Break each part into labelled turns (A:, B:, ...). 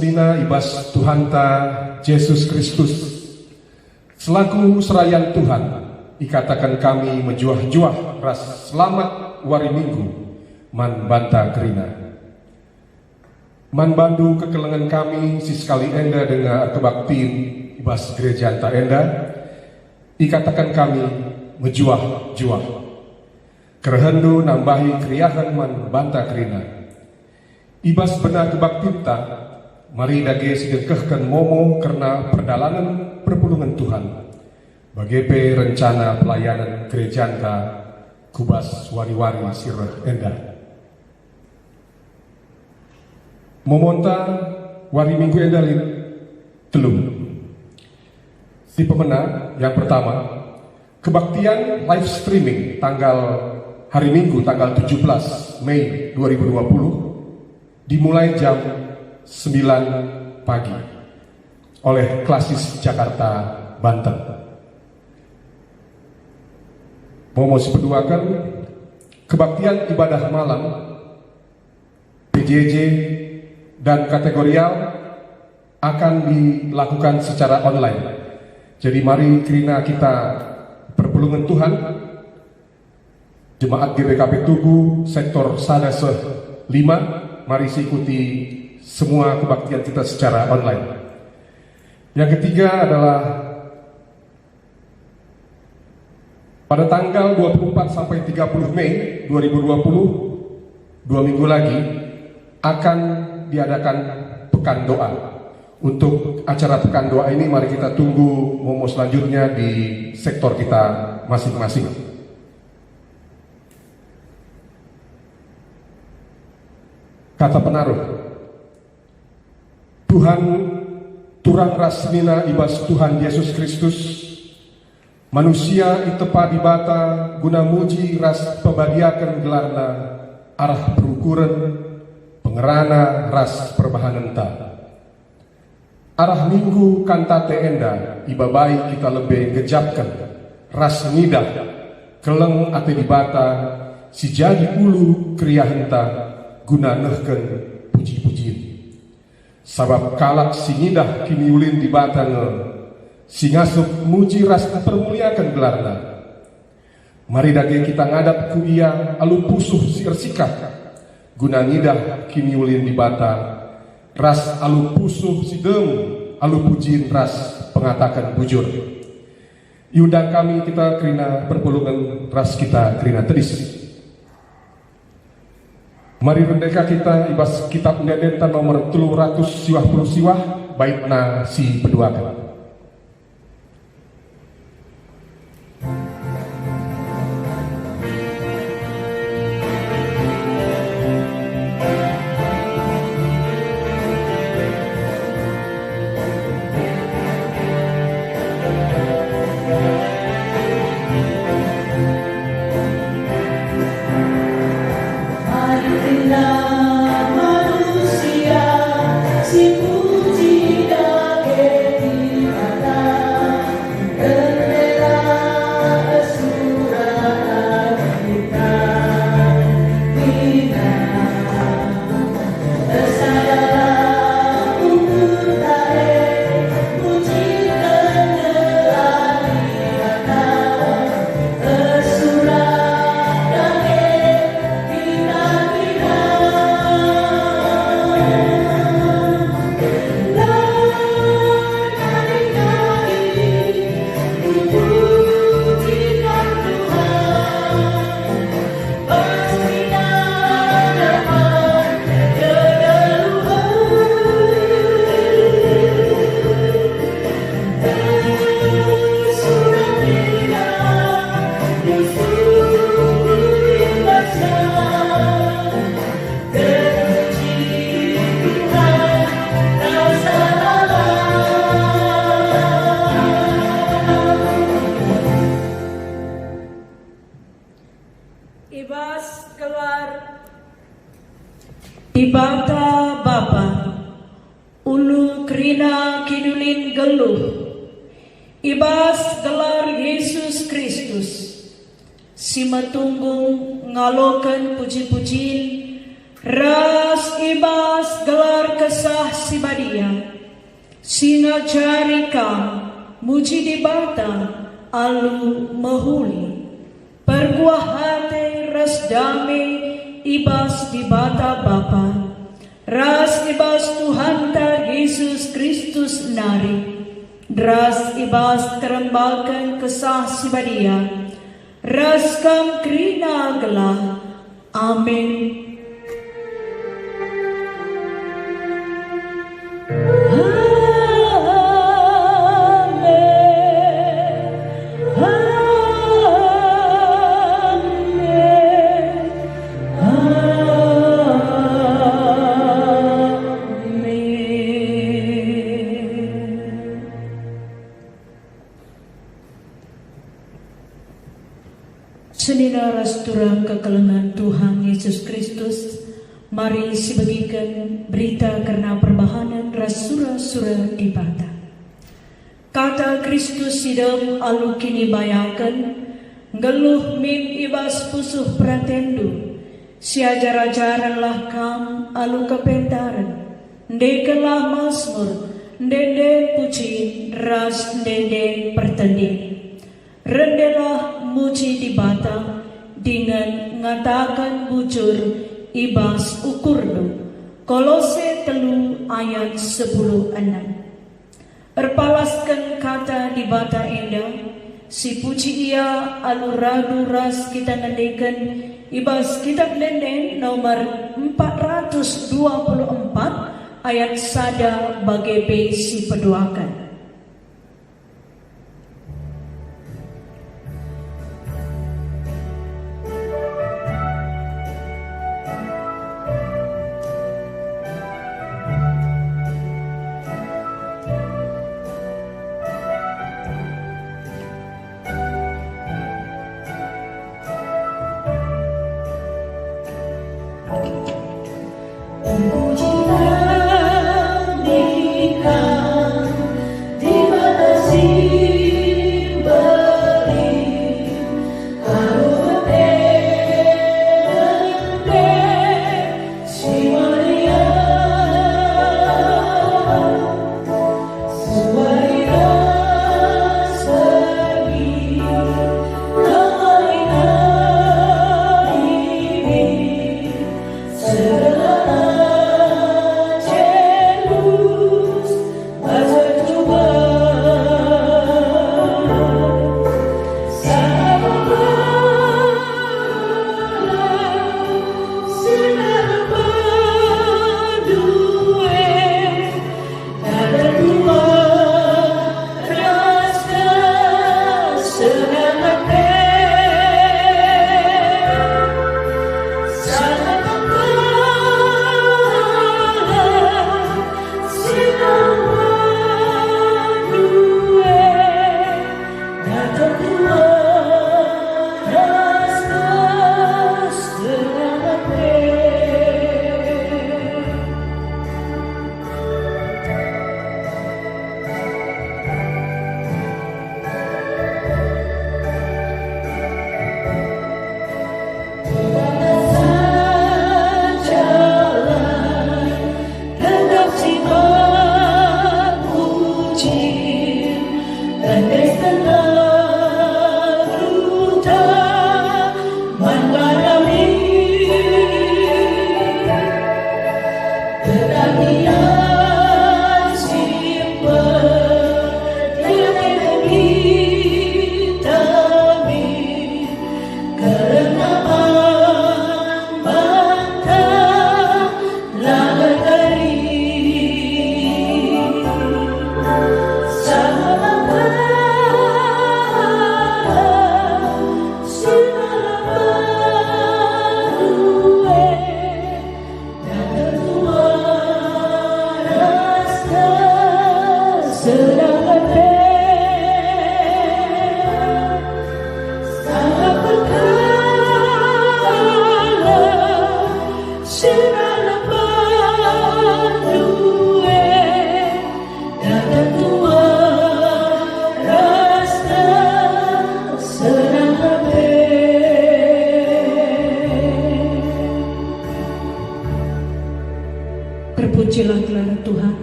A: rasmina ibas Tuhanta Yesus Kristus selaku serayan Tuhan ikatakan kami menjuah-juah ras selamat wari minggu man banta kerina man bandu kekelengan kami si sekali enda dengan kebaktiin ibas gereja anta enda ikatakan kami menjuah-juah kerhendu nambahi kriahan man banta kerina ibas benar kebaktinta mari dage sidengkehkan momo karena perdalanan perpulungan Tuhan bagepe rencana pelayanan gereja anta kubas wari-wari sirah endah momonta wari minggu endah telung si pemenang yang pertama kebaktian live streaming tanggal hari Minggu tanggal 17 Mei 2020 dimulai jam 9 pagi oleh Klasis Jakarta, Banten. Momo sepeduakan kebaktian ibadah malam PJJ dan kategorial akan dilakukan secara online. Jadi mari kirina kita perpulungan Tuhan Jemaat GBKP Tugu sektor Sadaseh 5 mari ikuti semua kebaktian kita secara online. Yang ketiga adalah pada tanggal 24 sampai 30 Mei 2020, 2 minggu lagi akan diadakan pekan doa. Untuk acara pekan doa ini mari kita tunggu momo selanjutnya di sektor kita masing-masing. Kata penaruh, Tuhan turang rasmina ibas Tuhan Yesus Kristus, manusia itepa dibata guna muji ras pebadiakan gelarna arah berukuran pengerana ras perbahanenta. Arah minggu kantate enda ibabai kita lebih gejapkan ras ngidah keleng ate dibata si jadi ulu kriahenta guna nehken puji-pujian sabab kalak singidah kini ulin di batang si ngasup muji ras permuliakan gelarna mari dage kita ngadap ku ia alu pusuh si ersikat guna ngidah kini ulin di bata ras alu pusuh si dem alu pujiin ras pengatakan bujur yundang kami kita kerina perpulungan ras kita kerina tedis. Mari merdeka kita ibas kitab Nedenta nomor 300 siwah puluh siwah baitna si peduakan.
B: Ibata Bapa ulu krina kinulin geluh ibas gelar Yesus Kristus si matunggung ngalokan puji-pujiin ras ibas gelar kesah sibadia, singa jarikam, muji dibata, alu mahuli, perbuah hati ras damai, ibas dibata Bapa, ras ibas Tuhan ta Yesus Kristus nari, ras ibas terembakan kesah sibadia, ras kam krina gelah, amin. Senina rastura kekelengan Tuhan Yesus Kristus, mari sibagikan berita karena perbahanan rasura-sura dibata. Kata Kristus sidam alu kini bayakan, geluh min ibas pusuh pratendu, siajar-ajaranlah kam alu kepentaran, ndekenlah masmur, ndende puji, ras ndende pertanding. Rendelah muji dibata dengan ngatakan bujur ibas ukurdu. Kolose 3 ayat 10-6. Erpalaskan kata dibata endah, si puji ia aluradu ras kita nandekan ibas kitab lenden nomor 424 ayat sada bagai B si peduakan.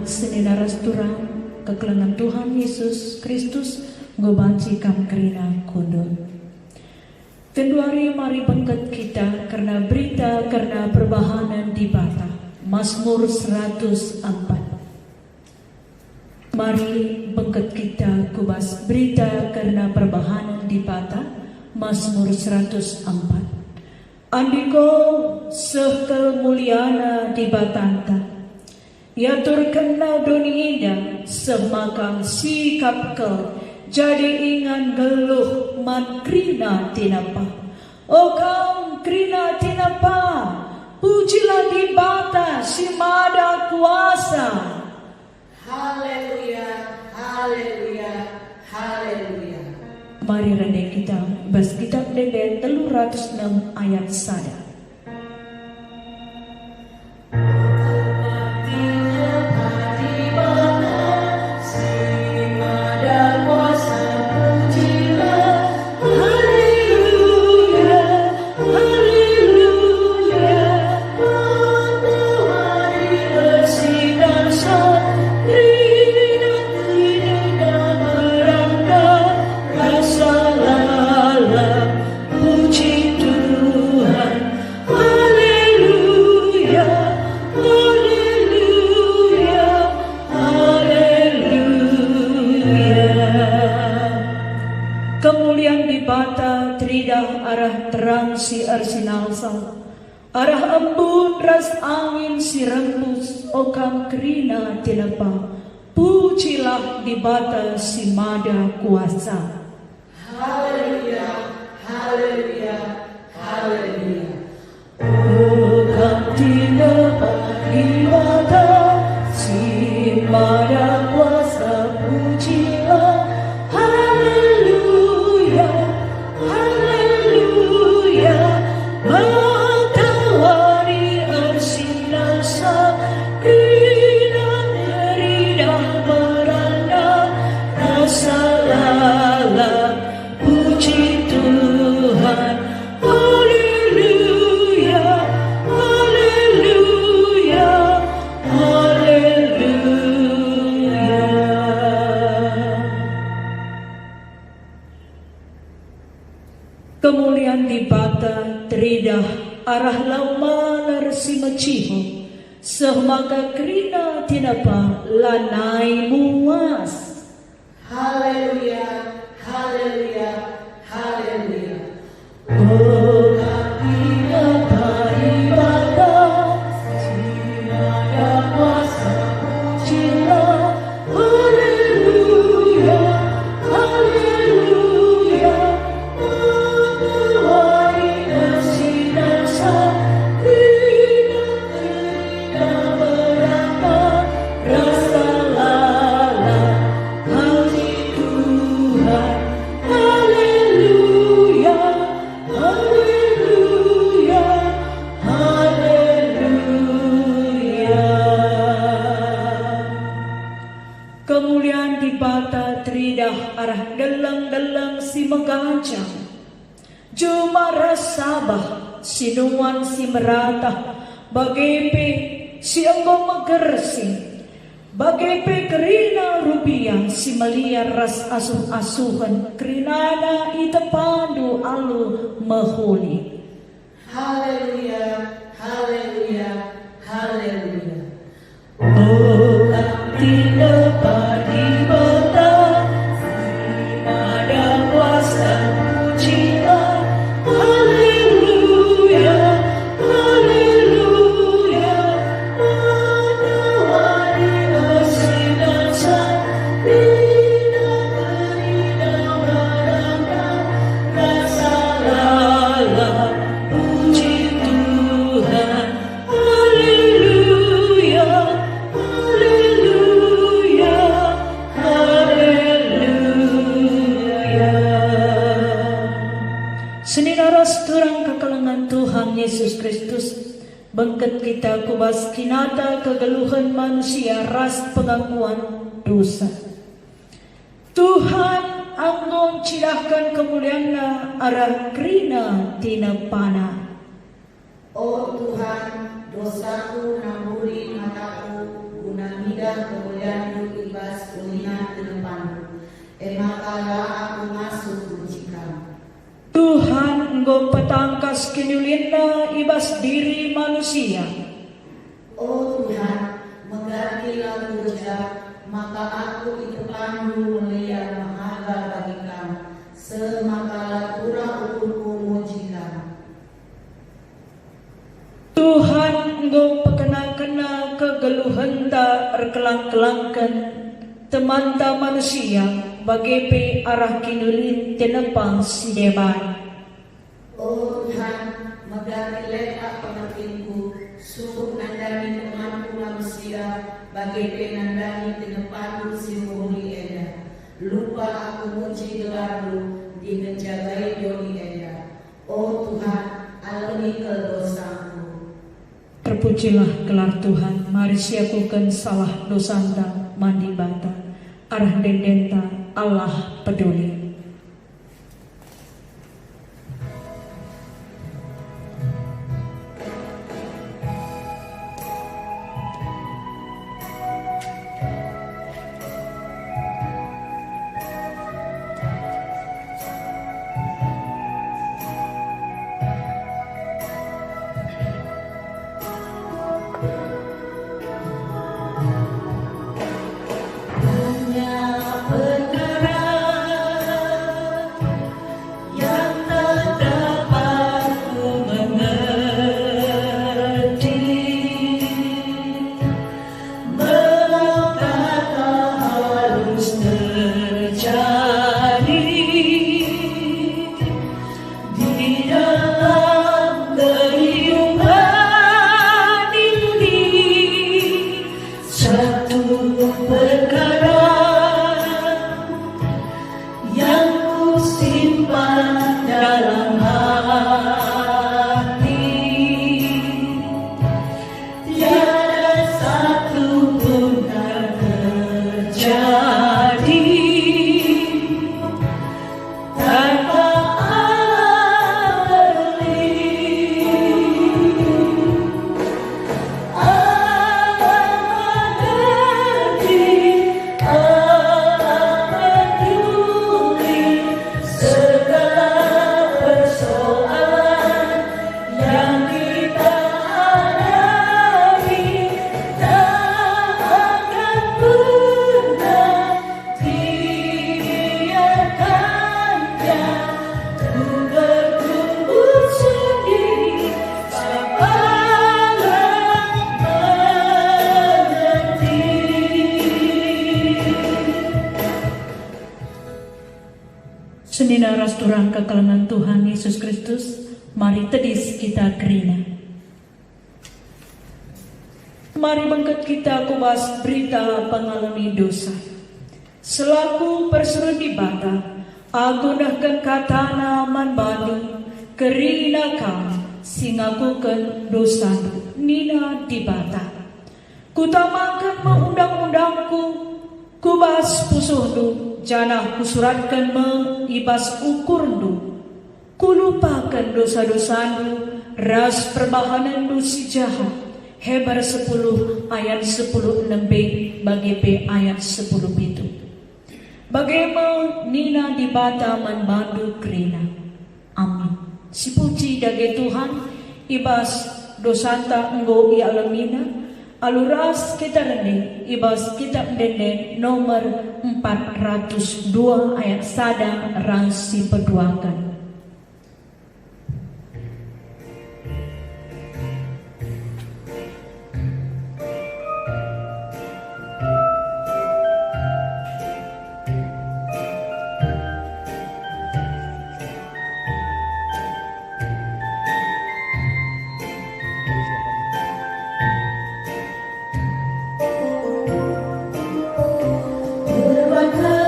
B: seninaras turang kekelangan Tuhan Yesus Kristus gobanci kam kerina kundun. Tenduari mari bangkat kita karena berita karena perbahanan di Bata. Mazmur 104. Mari bangkat kita kubas berita karena perbahanan di Bata. Mazmur 104. Andiko sehkel muliana di batanta, ya turkena doni indah semakang sikapkel, jadi ingan geluh man krina tinapa. O kam krina tinapa, pujilah di Bata si Mada kuasa.
C: Haleluya, haleluya, haleluya.
B: Mari rendeng kita bas kitab Deden 306 ayat 1. Kemuliaan di Bata tridah arah terang si arsinalsa, arah embun ras angin si rembus okam krina tinapa, pujilah di Bata si Mada kuasa.
C: Haleluya, haleluya, haleluya.
B: Okam tinapa di Bata si Mada kuasa, pujilah. Haleluya, haleluya. Matahari arsinasa, rida beranda, rasa lala, puji Tuhan. Haleluya, haleluya, haleluya. Kemuliaan di Bata tridah arah lauma larsi maciho, semaka krina tinapa lanai muas.
C: Haleluya, haleluya, haleluya.
B: Oh kapina paribata, simada kuasa pujilah. Haleluya, haleluya. Matahari arsinasa, krina berapa, rasa lala, puji Tuhan. Haleluya, haleluya, haleluya. Kemuliaan di Bata tridah arah delang-delang si megancang, Jumara sabah sinuan si merata, bagepe si anggo magersi, bagepe kerina rupiah si meliar ras asuh-asuhan, kerinana itapandu alu mahuli.
C: Haleluya, haleluya, haleluya.
B: Oh tidak padi Bata, ada kuasa pujilah. Haleluya, haleluya. Matahari arsinasa, rida beranda, rasa lala, puji Tuhan. Haleluya, haleluya, haleluya. Seninaras turang kekalangan Tuhan Yesus Kristus, bangkat kita kubas kinata kegeluhan manusia ras pengakuan dosa. Tuhan anggon cidahkan kemuliaan arah krina tina pana.
C: Oh Tuhan, dosaku namburi mataku, gunani Namidah kemuliaan ibas kulina ke depan. Emakala aku masuk mujikan.
B: Tuhan engkau petangkas kinulinda ibas diri manusia.
C: Oh Tuhan, menggantilah puja, maka aku itu pandu mulia mahaga bagikan. Semakala pura ukurku mujikan.
B: Tuhan engkau pekena-kena kegeluhan tak erkelang-kelangkan temanta manusia bagi pe arah kinulin tenepang si deban.
C: Oh Tuhan, mengganti letak pengertinku, suruh nandani temanku manusia, bagi penandani tenepanku si muli eda. Lupa aku muji gelarmu, di menjagai doni eda. Oh Tuhan, alami dosaku.
B: Terpujilah gelar Tuhan, mari siakukan salah dosanda mandi bata, arah dendenta Allah peduli. Senina rasturang kekalangan Tuhan Yesus Kristus, mari tedis kita kerina. Mari bangkat kita kubas berita pengalami dosa. Selaku perseru di bata, agunahkan katana manbadu, kerina kam, singakukan dosa nina di bata. Kutamakan mengundang-undangku, kubas pusuhdu, janah kusuratkan ibas ukurdu. Kulupakan dosa-dosandu, ras perbahanandu si jahat. Hebar 10 ayat 10 lebih bagi P ayat 10 itu. Bagaimana nina di bata manbandu kerina. Amin. Si puji dage Tuhan, ibas dosanta enggo i alamina, aluras kita rene, ibas kitab denden nomor 402 ayat sada ransi peduakan.
C: Berbahagia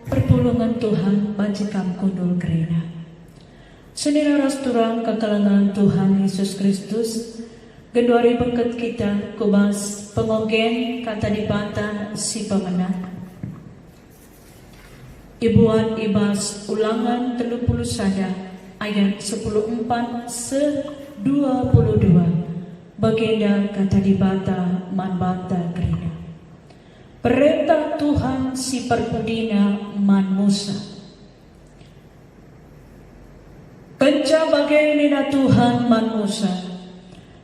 B: Perpulungan Tuhan majikan kundul kerena. Senira rasturang kekalangan Tuhan Yesus Kristus, genduari bengket kita kubas pengogen kata dibata si pemenang. Ibuan ibas ulangan 30 sada ayat 14 se 22 bagenda kata dibata man bata kerina. Perintah Tuhan si perpudina man Musa. Kenca baginina Tuhan man Musa.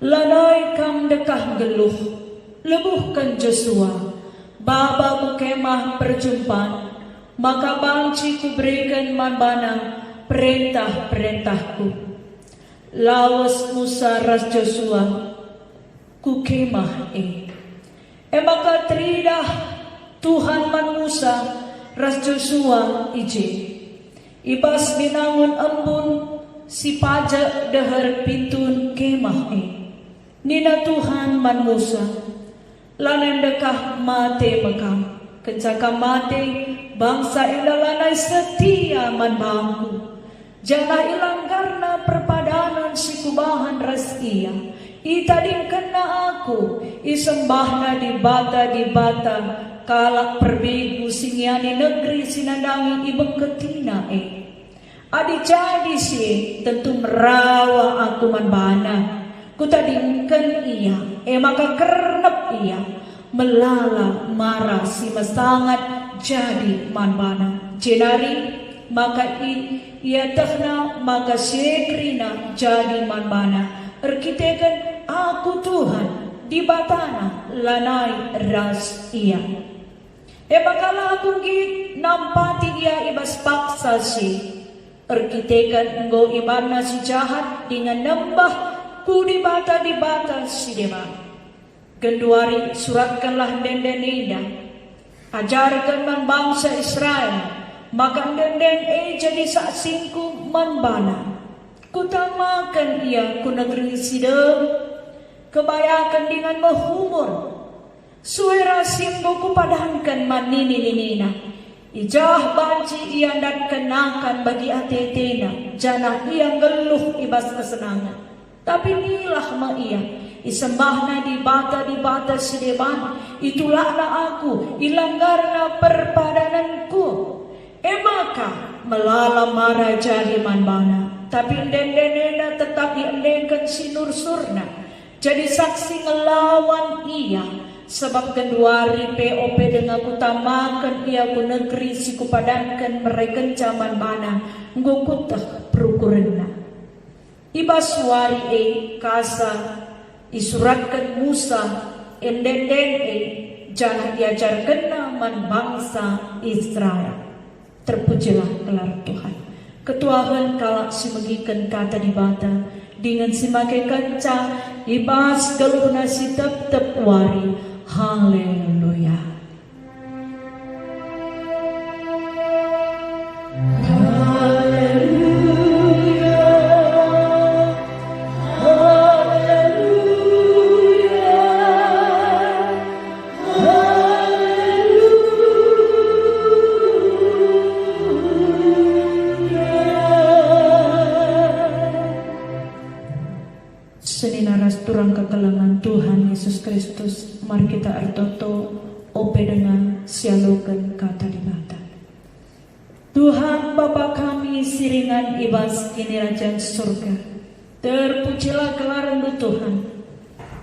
B: Lanai kam dekah geluh. Lebuhkan Joshua. Baba ku kemah perjumpaan. Maka banci ku berikan man bana perintah-perintahku. Lawas Musa ras Joshua. Ku kemah maka tridah Tuhan man Musa ras Joshua ije. Ibas binangun embun si pajak dahar pintun kemah Nina Tuhan man Musa. Lanen dekah mate mekam. Kencaka mate bangsa ilalanai setia man bangku. Jangan ilang karena perpadanan si kubahan ras ia. Itading kena aku isembahna di bata kalak perbigu singiani negeri sinandangi ibeng ketina adi jadi si tentu merawa aku man bana ku tadingkan ia maka kernep ia melala marah si mesangat jadi man bana jenari maka ia tehna maka syekrina jadi man bana erkitekan aku Tuhan di batana lanai ras ia. Bakala aku git nampati ia ibas paksa si. Erkitekan enggo ibana si jahat dengan nembah ku di bata si dewa. Genduari suratkanlah denden ajarkan man bangsa Israel. Maka denden jadi saksingku man bana. Kutamakan ia ku negeri sidem. Kebayakan dengan mahumur. Suara simbo ku padankan manini-ninina. Ijah banci ia dan kenakan bagi atetena. Janah ia geluh ibas kesenangan. Tapi nilah ma ia. Isembahna di bata sideban. Itulah na aku. Ilanggarna perpadananku. Maka melala mara jadi manbana. Tapi dendenena tetap diendengkan sinur surna. Jadi saksi ngelawan ia. Sebab genduari POP dengan kutamakan ia ku negeri si kupadankan mereka zaman mana. Ngukutah perukurenna. Ibas wari kasa isuratkan Musa endenden jangan diajarkan naman bangsa Israel. Terpujilah gelar Tuhan. Ketuahan kalak si megikan kata di bata dengan si make kenca ibas galuhna si tep wari. Haleluya. Seninaras turang kekelangan Tuhan Yesus Kristus, mari kita artoto ope dengan sialogan kata di mata. Tuhan Bapa kami siringan ibas kini rajaan surga, terpujilah kelarandu Tuhan.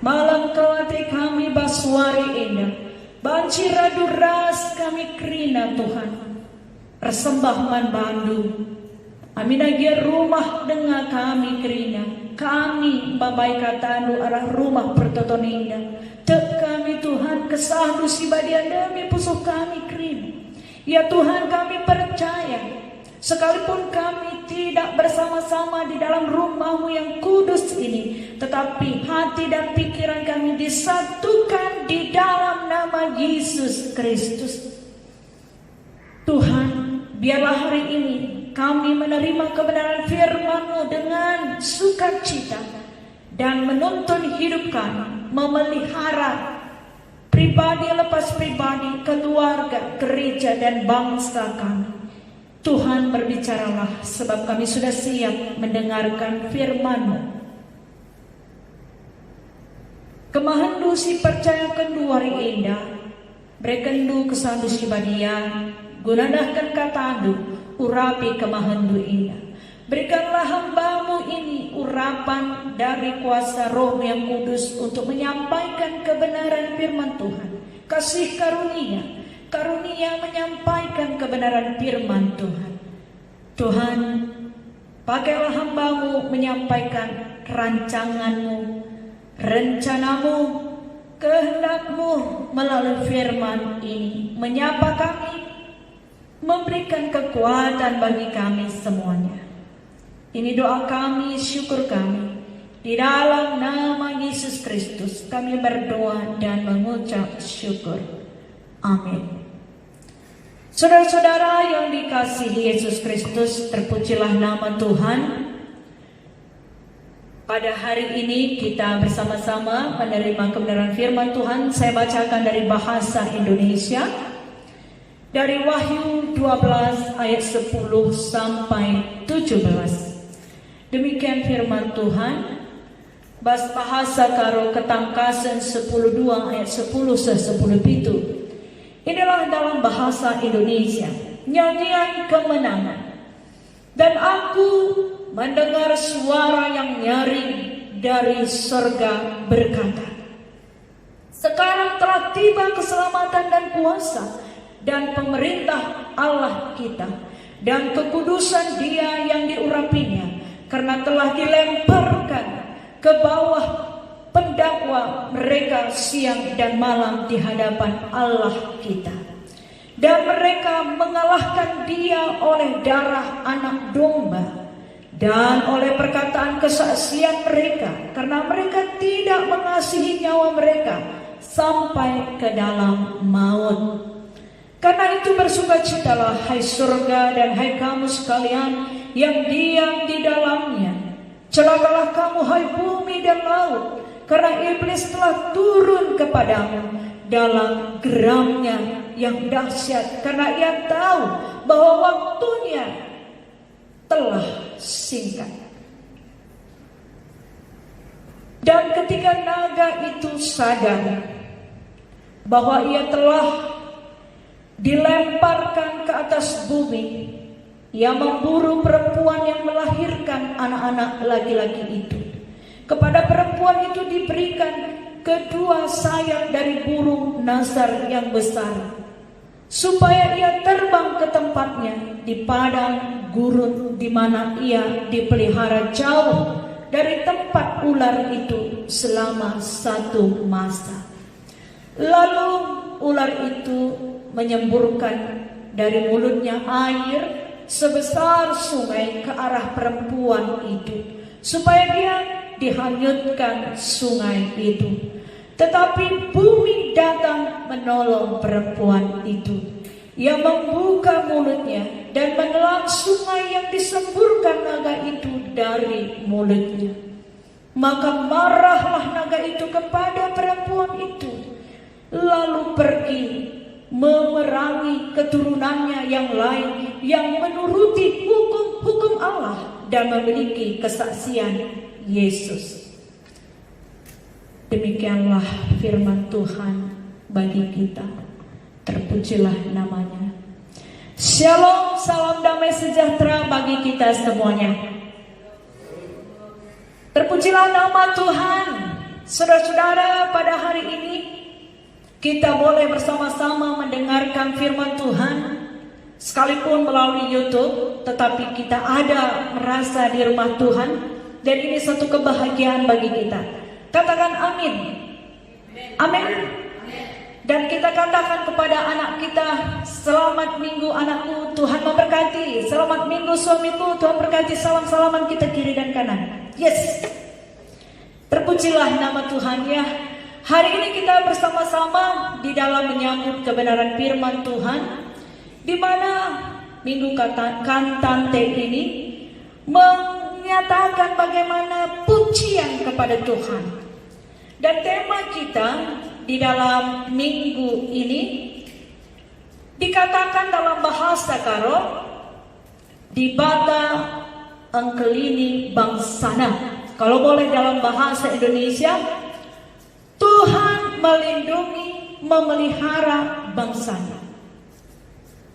B: Malam kelate kami baswari indah, banci radu ras kami kerina Tuhan. Resembah man bandu, amin agia rumah dengan kami kerina. Kami babai katanu arah rumah pertotoninda. Tek kami Tuhan kesahdu si badian demi pusuh kami krim. Ya Tuhan kami percaya. Sekalipun kami tidak bersama-sama di dalam rumah-Mu yang kudus ini. Tetapi hati dan pikiran kami disatukan di dalam nama Yesus Kristus. Tuhan, biarlah hari ini kami menerima kebenaran firman-Mu dengan sukacita dan menuntun hidup kami. memelihara pribadi lepas pribadi, keluarga, gereja, dan bangsa kami. Tuhan berbicaralah, sebab kami sudah siap mendengarkan firman-Mu. Kemahandu si percaya kendu hari indah, brekendu kesandu si badian, gunadahkan katandu, urapi kemahandu indah. Berikanlah hamba-Mu ini urapan dari kuasa Roh yang kudus untuk menyampaikan kebenaran firman Tuhan. Kasih karunia menyampaikan kebenaran firman Tuhan. Tuhan, pakailah hamba-Mu menyampaikan rancangan-Mu, rencana-Mu, kehendak-Mu melalui firman ini, menyapa kami, memberikan kekuatan bagi kami semuanya. Ini doa kami, syukur kami. Di dalam nama Yesus Kristus kami berdoa dan mengucap syukur. Amin. Saudara-saudara yang dikasihi Yesus Kristus, terpujilah nama Tuhan. Pada hari ini kita bersama-sama menerima kebenaran firman Tuhan. Saya bacakan dari bahasa Indonesia, dari Wahyu 12 ayat 10 sampai 17. Demikian firman Tuhan. Bas bahasa karo ketangkasan 10:2 ayat 10 pitu. Inilah dalam bahasa Indonesia, nyanyian kemenangan. Dan aku mendengar suara yang nyaring dari surga berkata, sekarang telah tiba keselamatan dan kuasa dan pemerintah Allah kita dan kekudusan Dia yang diurapinya, karena telah dilemparkan ke bawah pendakwa mereka siang dan malam di hadapan Allah kita. Dan mereka mengalahkan Dia oleh darah anak domba dan oleh perkataan kesaksian mereka, karena mereka tidak mengasihi nyawa mereka sampai ke dalam maut. Karena itu bersukacitalah hai surga dan hai kamu sekalian yang diam di dalamnya. Celakalah kamu hai bumi dan laut, karena iblis telah turun kepadamu dalam geramnya yang dahsyat, karena ia tahu bahwa waktunya telah singkat. Dan ketika naga itu sadar bahwa ia telah dilemparkan ke atas bumi, ia memburu perempuan yang melahirkan anak-anak laki-laki itu. Kepada perempuan itu diberikan kedua sayap dari burung nasar yang besar, supaya ia terbang ke tempatnya di padang gurun, di mana ia dipelihara jauh dari tempat ular itu selama 1 masa. Lalu ular itu menyemburkan dari mulutnya air sebesar sungai ke arah perempuan itu, supaya dia dihanyutkan sungai itu. Tetapi bumi datang menolong perempuan itu. Ia membuka mulutnya dan menelan sungai yang disemburkan naga itu dari mulutnya. Maka marahlah naga itu kepada perempuan itu, lalu pergi memerangi keturunannya yang lain yang menuruti hukum-hukum Allah dan memiliki kesaksian Yesus. Demikianlah firman Tuhan bagi kita. Terpujilah namanya. Shalom, salam damai sejahtera bagi kita semuanya. Terpujilah nama Tuhan. Saudara-saudara, pada hari ini kita boleh bersama-sama mendengarkan firman Tuhan, sekalipun melalui YouTube, tetapi kita ada merasa di rumah Tuhan, dan ini satu kebahagiaan bagi kita. Katakan amin. Amin. Dan kita katakan kepada anak kita, selamat minggu anakku, Tuhan memberkati. Selamat minggu suamiku, Tuhan berkati. Salam-salaman kita kiri dan kanan. Yes. Terpujilah nama Tuhan ya. Hari ini kita bersama-sama di dalam menyambut kebenaran firman Tuhan, di mana minggu Kantante ini menyatakan bagaimana pujian kepada Tuhan. Dan tema kita di dalam minggu ini dikatakan dalam bahasa Karo, di bata engkelini bangsana. Kalau boleh dalam bahasa Indonesia, Tuhan melindungi, memelihara bangsanya.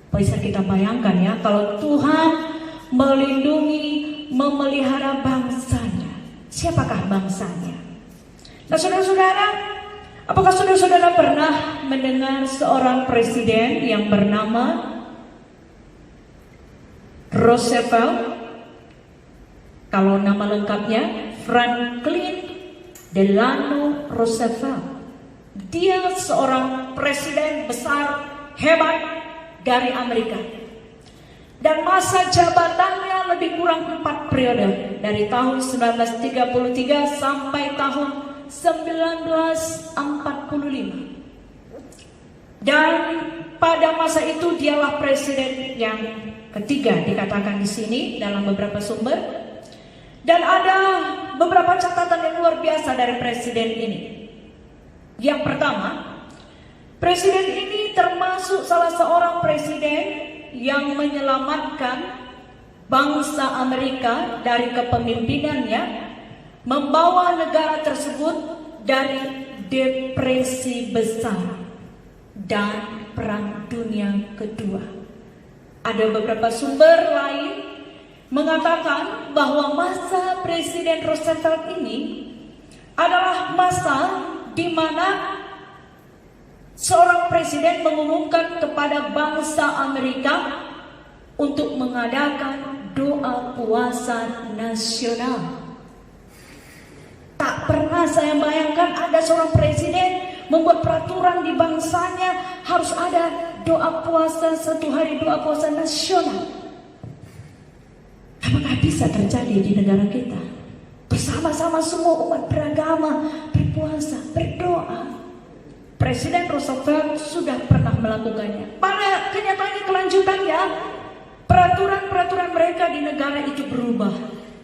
B: Bisa kita bayangkan ya, kalau Tuhan melindungi, memelihara bangsanya, siapakah bangsanya? Nah saudara-saudara, apakah saudara-saudara pernah mendengar seorang presiden yang bernama Roosevelt? Kalau nama lengkapnya Franklin Delano Roosevelt. Dia seorang presiden besar, hebat dari Amerika. Dan masa jabatannya lebih kurang 4 periode, dari tahun 1933 sampai tahun 1945. Dan pada masa itu dialah presiden yang ketiga dikatakan di sini dalam beberapa sumber. Dan ada beberapa catatan yang luar biasa dari presiden ini. Yang pertama, presiden ini termasuk salah seorang presiden yang menyelamatkan bangsa Amerika dari kepemimpinannya, membawa negara tersebut dari depresi besar dan Perang Dunia Kedua. Ada beberapa sumber lain mengatakan bahwa masa Presiden Roosevelt ini adalah masa di mana seorang presiden mengumumkan kepada bangsa Amerika untuk mengadakan doa puasa nasional. Tak pernah saya bayangkan ada seorang presiden membuat peraturan di bangsanya harus ada doa puasa, 1 hari doa puasa nasional. Apakah bisa terjadi di negara kita? Bersama-sama semua umat beragama berpuasa, berdoa. Presiden Roosevelt sudah pernah melakukannya. Pada kenyataannya kelanjutannya, peraturan-peraturan mereka di negara itu berubah.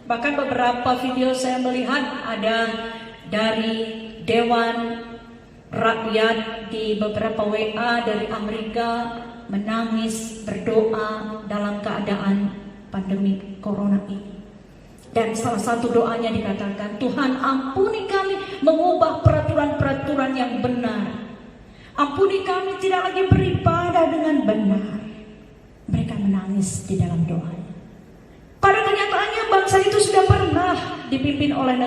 B: Bahkan beberapa video saya melihat ada dari Dewan Rakyat di beberapa WA dari Amerika menangis berdoa dalam keadaan pandemi corona ini. Dan salah satu doanya dikatakan, Tuhan ampuni kami mengubah peraturan-peraturan yang benar. Ampuni kami tidak lagi beribadah dengan benar. Mereka menangis di dalam doanya. Pada kenyataannya bangsa itu sudah pernah dipimpin oleh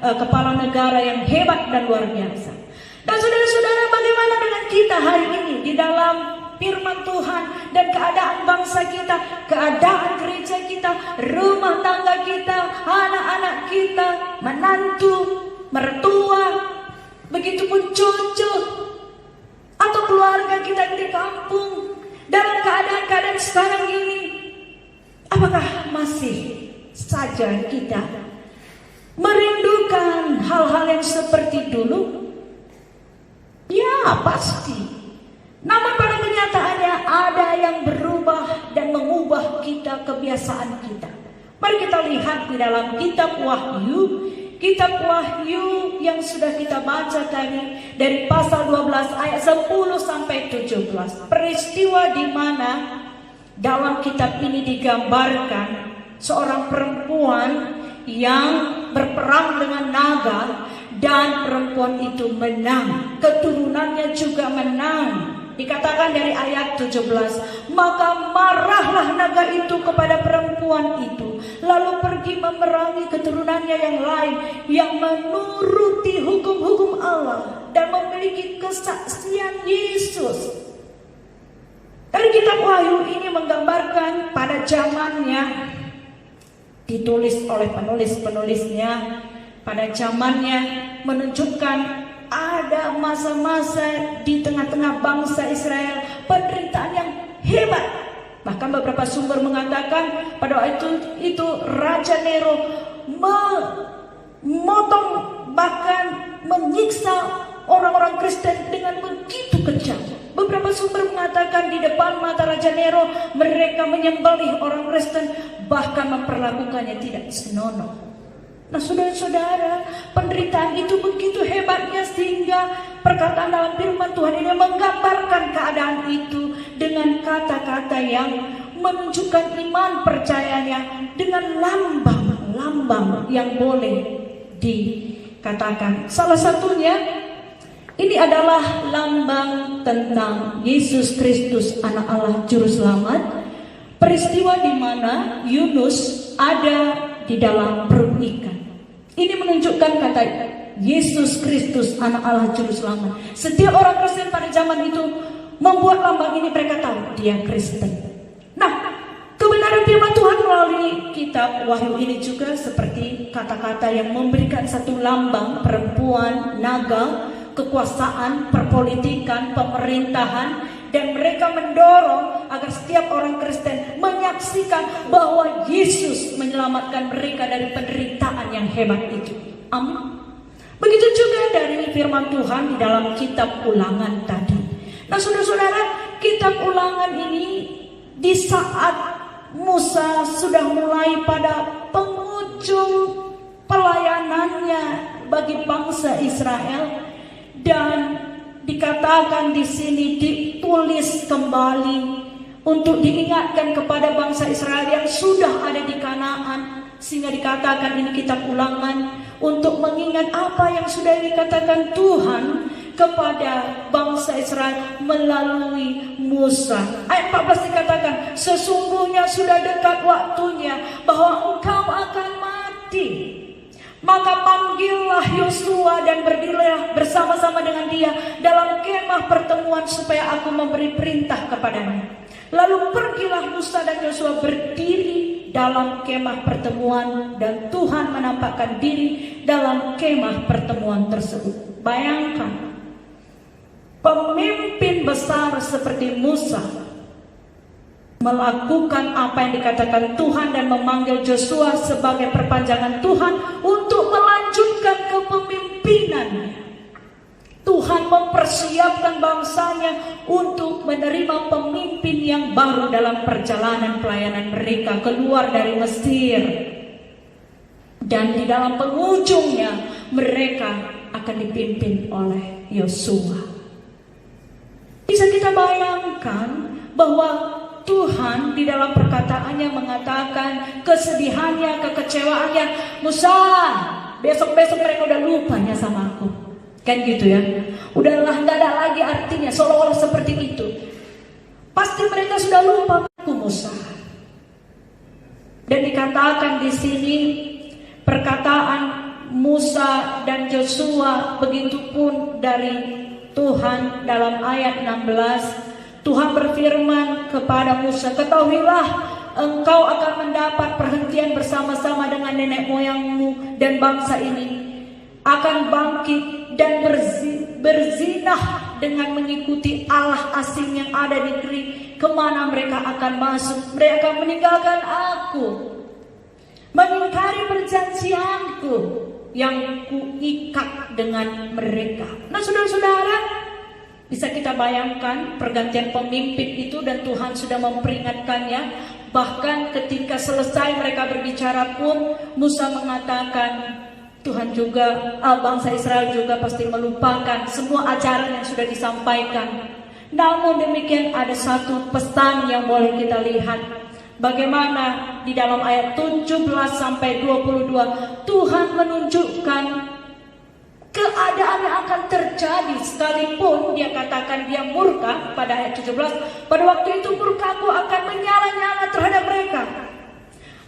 B: kepala negara yang hebat dan luar biasa. Dan saudara-saudara, bagaimana dengan kita hari ini di dalam firman Tuhan dan keadaan bangsa kita, keadaan gereja kita, rumah tangga kita, anak-anak kita, menantu, mertua, begitupun cucu, atau keluarga kita di kampung, dalam keadaan-keadaan sekarang ini, apakah masih saja kita merindukan hal-hal yang seperti dulu? Ya, pasti. Namun pada kenyataannya ada yang berubah dan mengubah kita, kebiasaan kita. Mari kita lihat di dalam kitab Wahyu. Kitab Wahyu yang sudah kita baca tadi dari pasal 12 ayat 10 sampai 17. Peristiwa di mana dalam kitab ini digambarkan seorang perempuan yang berperang dengan naga. Dan perempuan itu menang, keturunannya juga menang. Dikatakan dari ayat 17, maka marahlah naga itu kepada perempuan itu, lalu pergi memerangi keturunannya yang lain, yang menuruti hukum-hukum Allah dan memiliki kesaksian Yesus. Dari kitab Wahyu ini menggambarkan pada zamannya, ditulis oleh penulis-penulisnya, pada zamannya menunjukkan ada masa-masa di tengah-tengah bangsa Israel penderitaan yang hebat. Bahkan beberapa sumber mengatakan pada waktu itu Raja Nero memotong bahkan menyiksa orang-orang Kristen dengan begitu kejam. Beberapa sumber mengatakan di depan mata Raja Nero mereka menyembelih orang Kristen, bahkan memperlakukannya tidak senonoh. Nah saudara-saudara, penderitaan itu begitu hebatnya sehingga perkataan dalam firman Tuhan ini menggambarkan keadaan itu dengan kata-kata yang menunjukkan iman percayanya dengan lambang-lambang yang boleh dikatakan. Salah satunya ini adalah lambang tentang Yesus Kristus anak Allah juru selamat. Peristiwa di mana Yunus ada di dalam perut ikan. Ini menunjukkan kata Yesus Kristus anak Allah juru selamat. Setiap orang Kristen pada zaman itu membuat lambang ini, mereka tahu dia Kristen. Nah, kebenaran firman Tuhan melalui kitab Wahyu ini juga seperti kata-kata yang memberikan satu lambang perempuan, naga, kekuasaan, perpolitikan, pemerintahan. Dan mereka mendorong agar setiap orang Kristen menyaksikan bahwa Yesus menyelamatkan mereka dari penderitaan yang hebat itu. Amin. Begitu juga dari firman Tuhan di dalam kitab Ulangan tadi. Nah saudara-saudara, kitab Ulangan ini di saat Musa sudah mulai pada penghujung pelayanannya bagi bangsa Israel, dan dikatakan di sini ditulis kembali untuk diingatkan kepada bangsa Israel yang sudah ada di Kanaan, sehingga dikatakan ini kitab Ulangan untuk mengingat apa yang sudah dikatakan Tuhan kepada bangsa Israel melalui Musa. Ayat 14 dikatakan, sesungguhnya sudah dekat waktunya bahwa engkau akan mati. Maka panggillah Yosua dan berdirilah bersama-sama dengan dia dalam kemah pertemuan supaya aku memberi perintah kepadanya. Lalu pergilah Musa dan Yosua berdiri dalam kemah pertemuan, dan Tuhan menampakkan diri dalam kemah pertemuan tersebut. Bayangkan, pemimpin besar seperti Musa melakukan apa yang dikatakan Tuhan dan memanggil Yosua sebagai perpanjangan Tuhan untuk melanjutkan kepemimpinannya. Tuhan mempersiapkan bangsanya untuk menerima pemimpin yang baru dalam perjalanan pelayanan mereka keluar dari Mesir. Dan di dalam penghujungnya mereka akan dipimpin oleh Yosua. Bisa kita bayangkan bahwa Tuhan di dalam perkataannya mengatakan kesedihannya, kekecewaannya, Musa, besok-besok mereka udah lupanya sama aku. Kan gitu ya. Udahlah, gak ada lagi artinya, seolah-olah seperti itu. Pasti mereka sudah lupa aku, Musa. Dan dikatakan di sini perkataan Musa dan Yosua, begitupun dari Tuhan dalam ayat 16. Tuhan berfirman kepada Musa, ketahuilah engkau akan mendapat perhentian bersama-sama dengan nenek moyangmu, dan bangsa ini akan bangkit dan berzinah dengan mengikuti Allah asing yang ada di negeri kemana mereka akan masuk. Mereka akan meninggalkan aku, mengingkari perjanjianku yang kuikat dengan mereka. Nah saudara-saudara, bisa kita bayangkan pergantian pemimpin itu, dan Tuhan sudah memperingatkannya. Bahkan ketika selesai mereka berbicara pun Musa mengatakan, Tuhan juga, bangsa Israel juga pasti melupakan semua ajaran yang sudah disampaikan. Namun demikian ada satu pesan yang boleh kita lihat. Bagaimana di dalam ayat 17 sampai 22 Tuhan menunjukkan keadaan yang akan terjadi sekalipun dia katakan dia murka pada ayat 17. Pada waktu itu murkaku akan menyala-nyala terhadap mereka.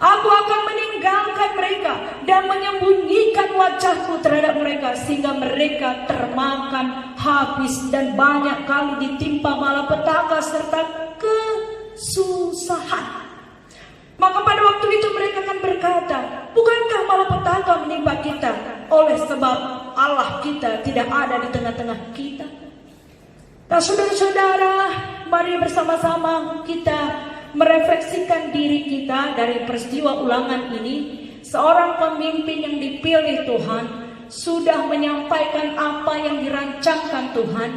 B: Aku akan meninggalkan mereka dan menyembunyikan wajahku terhadap mereka, sehingga mereka termakan habis dan banyak kali ditimpa malapetaka serta kesusahan. Maka pada waktu itu mereka akan berkata, bukankah malapetaka menimpa kita oleh sebab Allah kita tidak ada di tengah-tengah kita? Nah saudara-saudara, mari bersama-sama kita merefleksikan diri kita dari peristiwa Ulangan ini. Seorang pemimpin yang dipilih Tuhan sudah menyampaikan apa yang dirancangkan Tuhan,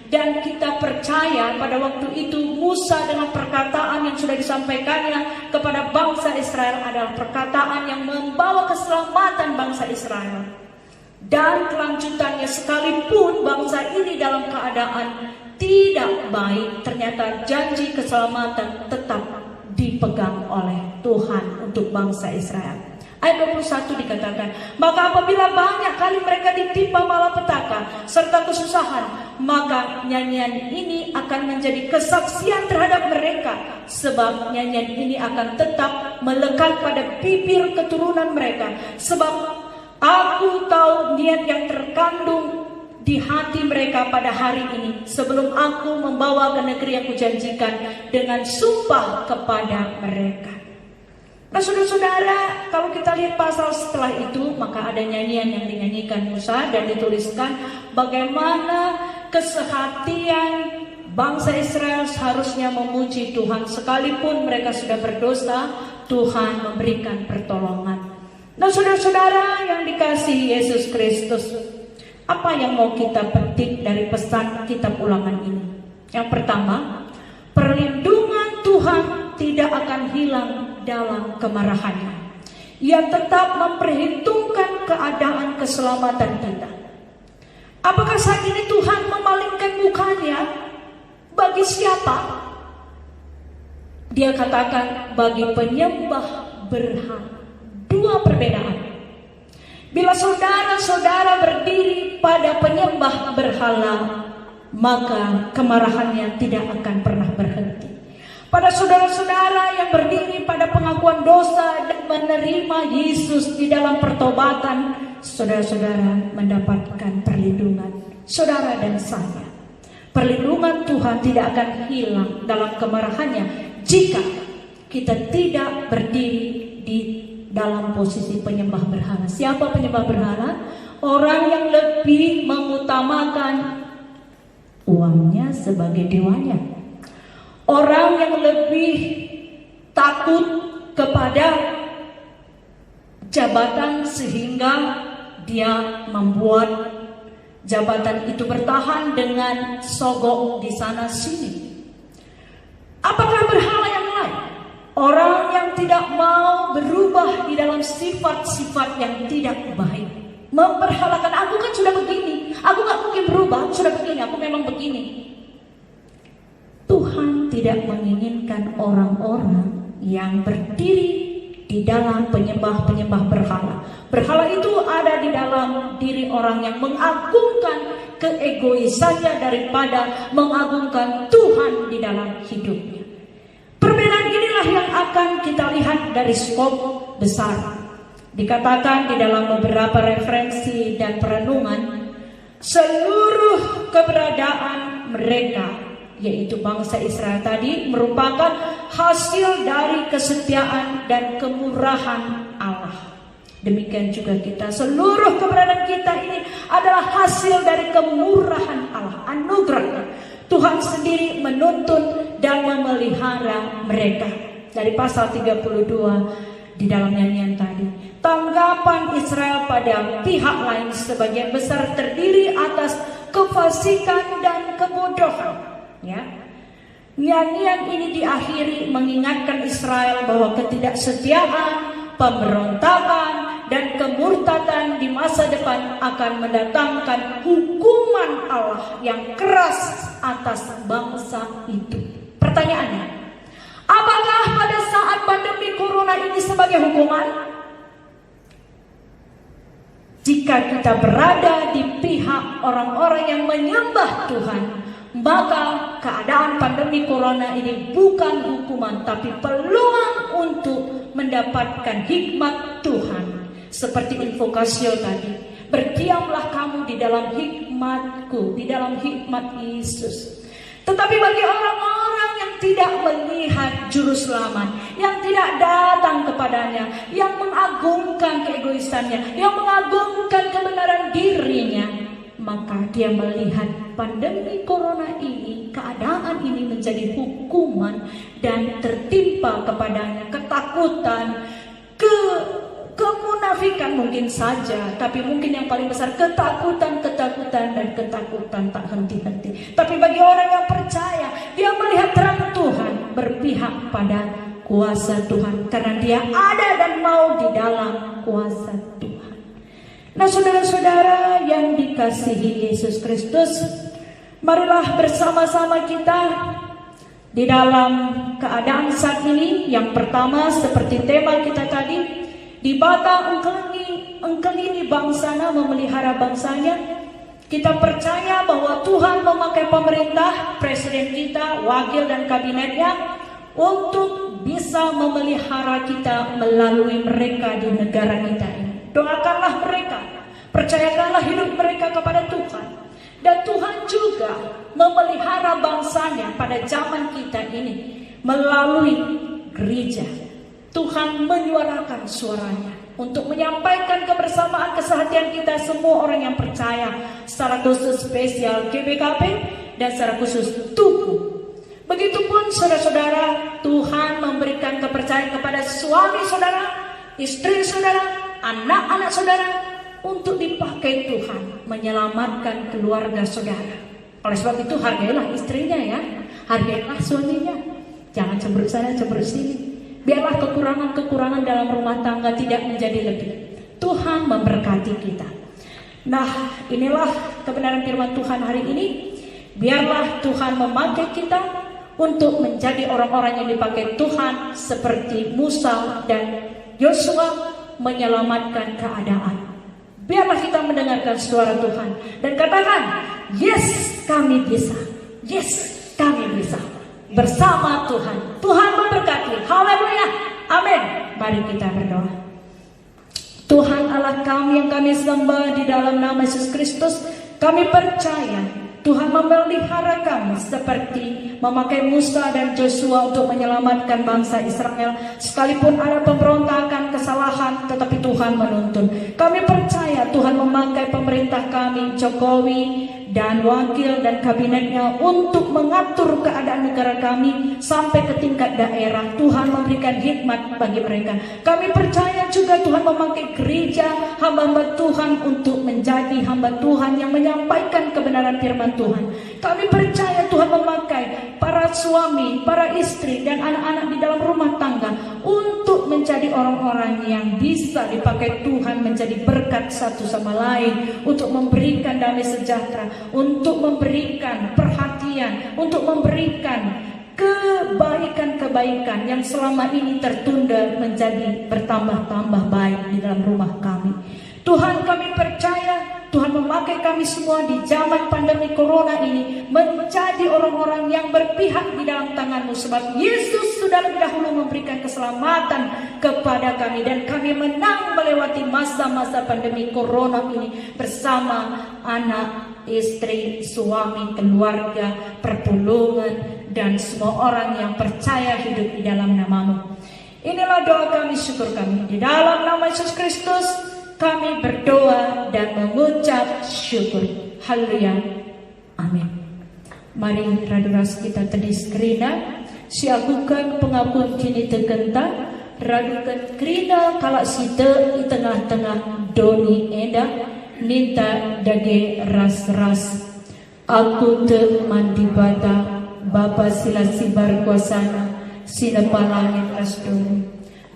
B: Dan kita percaya pada waktu itu Musa dengan perkataan yang sudah disampaikannya kepada bangsa Israel adalah perkataan yang membawa keselamatan bangsa Israel. Dan kelanjutannya, sekalipun bangsa ini dalam keadaan tidak baik, ternyata janji keselamatan tetap dipegang oleh Tuhan untuk bangsa Israel. Ayat 21 dikatakan, maka apabila banyak kali mereka ditimpa malapetaka serta kesusahan, maka nyanyian ini akan menjadi kesaksian terhadap mereka, sebab nyanyian ini akan tetap melekat pada bibir keturunan mereka. Sebab aku tahu niat yang terkandung di hati mereka pada hari ini, sebelum aku membawa ke negeri yang kujanjikan dengan sumpah kepada mereka. Nah saudara-saudara, kalau kita lihat pasal setelah itu, maka ada nyanyian yang dinyanyikan Musa dan dituliskan bagaimana kesehatian bangsa Israel seharusnya memuji Tuhan. Sekalipun mereka sudah berdosa, Tuhan memberikan pertolongan. Nah saudara-saudara yang dikasihi Yesus Kristus, apa yang mau kita petik dari pesan kitab Ulangan ini? Yang pertama, perlindungan Tuhan tidak akan hilang dalam kemarahannya. Ia tetap memperhitungkan keadaan keselamatan kita. Apakah saat ini Tuhan memalingkan mukanya? Bagi siapa? Dia katakan bagi penyembah berhala. Dua perbedaan. Bila saudara-saudara berdiri pada penyembah berhala, maka kemarahannya tidak akan pernah berhenti. Pada saudara-saudara yang berdiri pada pengakuan dosa dan menerima Yesus di dalam pertobatan, saudara-saudara mendapatkan perlindungan. Saudara dan saya, perlindungan Tuhan tidak akan hilang dalam kemarahannya jika kita tidak berdiri di dalam posisi penyembah berhala. Siapa penyembah berhala? Orang yang lebih mengutamakan uangnya sebagai dewanya. Orang yang lebih takut kepada jabatan sehingga dia membuat jabatan itu bertahan dengan sogok di sana sini. Apakah berhala yang lain? Orang yang tidak mau berubah di dalam sifat-sifat yang tidak baik. Memperhalakan, aku kan sudah begini, aku gak mungkin berubah, aku sudah begini, aku memang begini. Tuhan tidak menginginkan orang-orang yang berdiri di dalam penyembah-penyembah berhala. Berhala itu ada di dalam diri orang yang mengagungkan keegoisannya daripada mengagungkan Tuhan di dalam hidupnya. Perbedaan inilah yang akan kita lihat dari skop besar. Dikatakan di dalam beberapa referensi dan perenungan, seluruh keberadaan mereka, yaitu bangsa Israel tadi, merupakan hasil dari kesetiaan dan kemurahan Allah. Demikian juga kita, seluruh keberadaan kita ini adalah hasil dari kemurahan Allah, anugerah. Tuhan sendiri menuntun dan memelihara mereka. Dari pasal 32 di dalam nyanyian tadi, tanggapan Israel pada pihak lain sebagian besar terdiri atas kefasikan dan kebodohan. Ya, nyanyian ini diakhiri mengingatkan Israel bahwa ketidaksetiaan, pemberontakan, dan kemurtadan di masa depan akan mendatangkan hukuman Allah yang keras atas bangsa itu. Pertanyaannya, apakah pada saat pandemi corona ini sebagai hukuman? Jika kita berada di pihak orang-orang yang menyembah Tuhan, maka keadaan pandemi corona ini bukan hukuman, tapi peluang untuk mendapatkan hikmat Tuhan. Seperti invokasio tadi, berdiamlah kamu di dalam hikmatku, di dalam hikmat Yesus. Tetapi bagi orang-orang yang tidak melihat juru selamat, yang tidak datang kepadanya, yang mengagungkan keegoisannya, yang mengagungkan kebenaran dirinya, maka dia melihat pandemi corona ini, keadaan ini menjadi hukuman dan tertimpa kepadanya ketakutan, kemunafikan mungkin saja, tapi mungkin yang paling besar ketakutan ketakutan dan ketakutan tak henti-henti. Tapi bagi orang yang percaya, dia melihat terang Tuhan, berpihak pada kuasa Tuhan, karena dia ada dan mau di dalam kuasa Tuhan. Nah, saudara-saudara yang dikasihi Yesus Kristus, marilah bersama-sama kita di dalam keadaan saat ini. Yang pertama, seperti tema kita tadi, di bata engkelini bangsana memelihara bangsanya. Kita percaya bahwa Tuhan memakai pemerintah, presiden kita, wakil dan kabinetnya untuk bisa memelihara kita melalui mereka di negara kita ini. Doakanlah mereka, percayakanlah hidup mereka kepada Tuhan. Dan Tuhan juga memelihara bangsanya pada zaman kita ini melalui gereja. Tuhan menyuarakan suaranya untuk menyampaikan kebersamaan kesehatian kita semua orang yang percaya, secara khusus spesial GBKP dan secara khusus Tuku. Begitupun saudara-saudara, Tuhan memberikan kepercayaan kepada suami saudara, istri saudara, anak-anak saudara untuk dipakai Tuhan menyelamatkan keluarga saudara. Oleh sebab itu hargailah istrinya ya, hargailah suaminya. Jangan cemberut sana, cemberut sini. Biarlah kekurangan-kekurangan dalam rumah tangga tidak menjadi lebih. Tuhan memberkati kita. Nah, inilah kebenaran firman Tuhan hari ini. Biarlah Tuhan memakai kita untuk menjadi orang-orang yang dipakai Tuhan seperti Musa dan Yosua menyelamatkan keadaan. Biarlah kita mendengarkan suara Tuhan dan katakan, yes kami bisa, yes kami bisa bersama Tuhan. Tuhan memberkati. Haleluya, amin. Mari kita berdoa. Tuhan Allah kami yang kami sembah di dalam nama Yesus Kristus, kami percaya Tuhan memelihara kami seperti memakai Musa dan Joshua untuk menyelamatkan bangsa Israel. Sekalipun ada pemberontakan, kesalahan, tetapi Tuhan menuntun. Kami percaya Tuhan memakai pemerintah kami, Jokowi dan wakil dan kabinetnya untuk mengatur keadaan negara kami sampai ke tingkat daerah. Tuhan memberikan hikmat bagi mereka. Kami percaya juga Tuhan memakai gereja, hamba-hamba Tuhan untuk menjadi hamba Tuhan yang menyampaikan kebenaran firman Tuhan. Kami percaya Tuhan memakai para suami, para istri dan anak-anak di dalam rumah tangga untuk menjadi orang-orang yang bisa dipakai Tuhan menjadi berkat satu sama lain, untuk memberikan damai sejahtera, untuk memberikan perhatian, untuk memberikan kebaikan-kebaikan yang selama ini tertunda menjadi bertambah-tambah baik di dalam rumah kami. Tuhan, kami percaya Tuhan memakai kami semua di zaman pandemi corona ini menjadi orang-orang yang berpihak di dalam tangan-Mu, sebab Yesus sudah lebih dahulu memberikan keselamatan kepada kami dan kami menang melewati masa-masa pandemi corona ini bersama anak, istri, suami, keluarga, perpulungan dan semua orang yang percaya hidup di dalam nama-Mu. Inilah doa kami, syukur kami. Di dalam nama Yesus Kristus kami berdoa dan mengucap syukur. Haleluya. Amin. Mari raduras kita tedis kerina, siagukan pengakuan kini tegenta, radukan kerina kalak sita di tengah-tengah doni eda, ninta dage ras-ras. Aku te mandi bata, Bapa silasi berkuasana, sinapa langit rasdoni.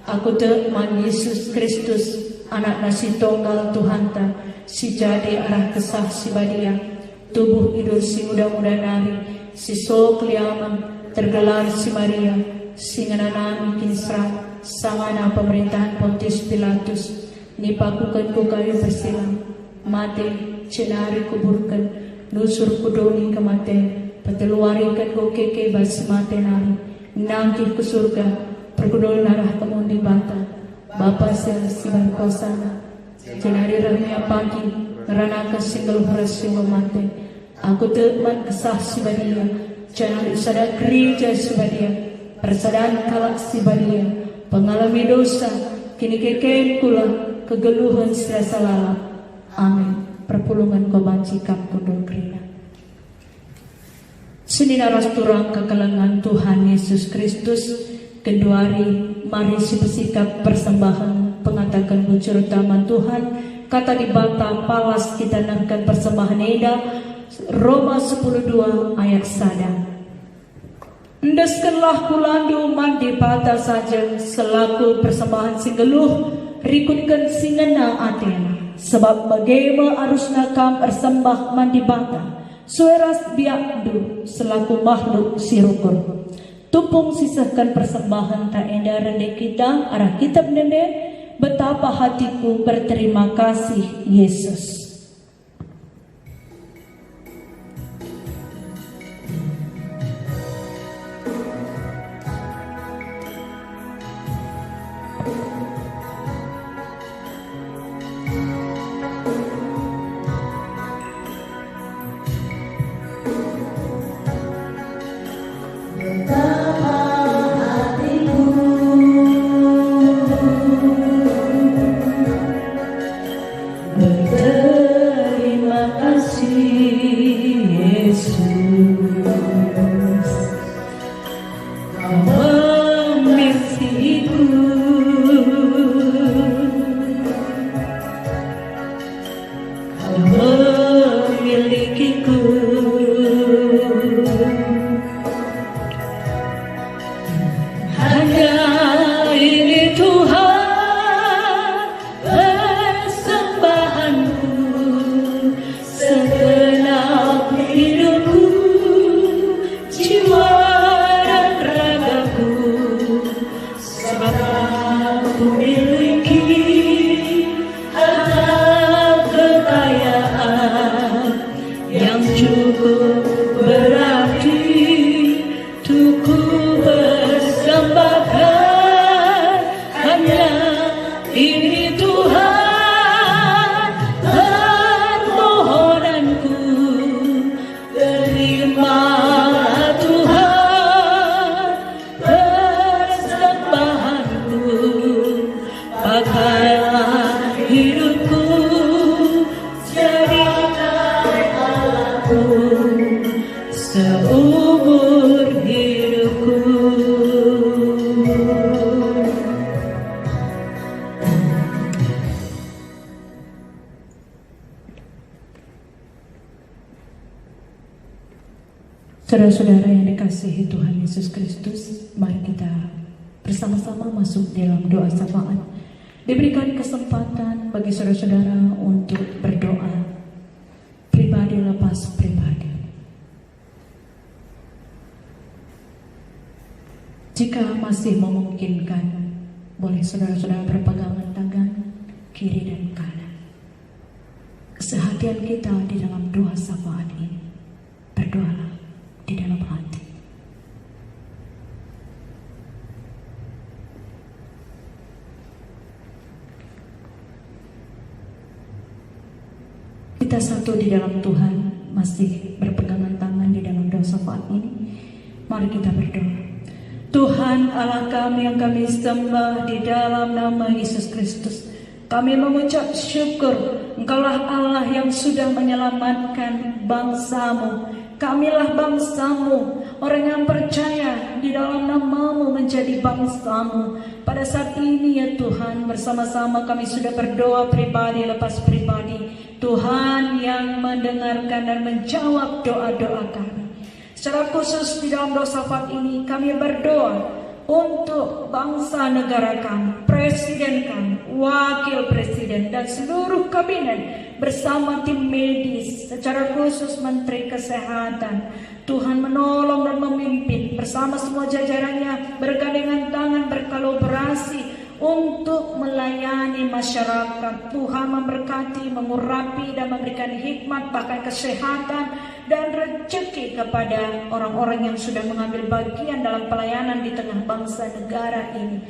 B: Aku te man Yesus Kristus, anak nasi tunggal Tuhan ta, si jadi arah kesah si badia, tubuh hidur si muda-muda nari, si so kliaman tergelar si Maria, si ngananan kinsra, sangana pemerintahan Pontius Pilatus, nipakukan ku kayu bersilang, mati cenari kuburkan, nusur kudoni kematian, peteluarikan ku keke bas mati nari, nangkih ke surga, perkudol narah kemundi bata. Bapa si berkuasa, cenari rahmia pagi, ngerana kesinggel huras yang mati. Aku teman kesah si badia, cenari sadar gereja si badia, persadaan kalak si badia, pengalami dosa, kini kekeh kula, kegeluhan serasa lala. Amin. Perpulungan kau bancikap kudul kerina. Sini naras turang kekelengan Tuhan Yesus Kristus, keduari mari si bersikap persembahan pengatakan bujur utama Tuhan kata di bata palas kita nangkan persembahan eda Roma 10:2 ayat sada. Endeskanlah kulandu mandi bata saja selaku persembahan singgeluh rikutkan singena atena sebab bagaimana arusna kam persembah mandi bata sueras biakdu selaku makhluk sirukur tupung sisahkan persembahan tak enda rende kita arah kitab nende betapa hatiku berterima kasih Yesus. Terima kasih Yesus, Kau memilikiku, Kau memilikiku. Hanya ini Tuhan persembahanku segenap hidupku, jiwa dan ragaku, sebab aku miliki harta kekayaan yang cukup berarti untuk ku persembahkan. Hanya ini Tuhan permohonanku, terimalah Tuhan persembahanku, pakailah hidupku jadikan aku seumur hidupku. Saudara-saudara yang dikasihi Tuhan Yesus Kristus, mari kita bersama-sama masuk dalam doa syafaat. Diberikan kesempatan bagi saudara-saudara untuk berdoa pribadi lepas pribadi. Jika masih memungkinkan, boleh saudara-saudara berpegangan tangan kiri dan kanan. Kesehatian kita di dalam doa syafaat ini, berdoalah di dalam hati. Kita satu di dalam Tuhan, masih berpegangan tangan di dalam doa syafaat ini. Mari kita berdoa. Tuhan Allah kami yang kami sembah di dalam nama Yesus Kristus, kami mengucap syukur Engkaulah Allah yang sudah menyelamatkan bangsamu. Kamilah bangsamu, orang yang percaya di dalam namamu menjadi bangsamu. Pada saat ini ya Tuhan, bersama-sama kami sudah berdoa pribadi lepas pribadi. Tuhan yang mendengarkan dan menjawab doa-doa kami. Secara khusus di dalam doa syafaat ini kami berdoa untuk bangsa negara kami, presiden kami, wakil presiden dan seluruh kabinet bersama tim medis, secara khusus Menteri Kesehatan. Tuhan menolong dan memimpin bersama semua jajarannya, bergandengan tangan, berkolaborasi untuk melayani masyarakat. Tuhan memberkati, mengurapi dan memberikan hikmat, bahkan kesehatan dan rezeki kepada orang-orang yang sudah mengambil bagian dalam pelayanan di tengah bangsa negara ini.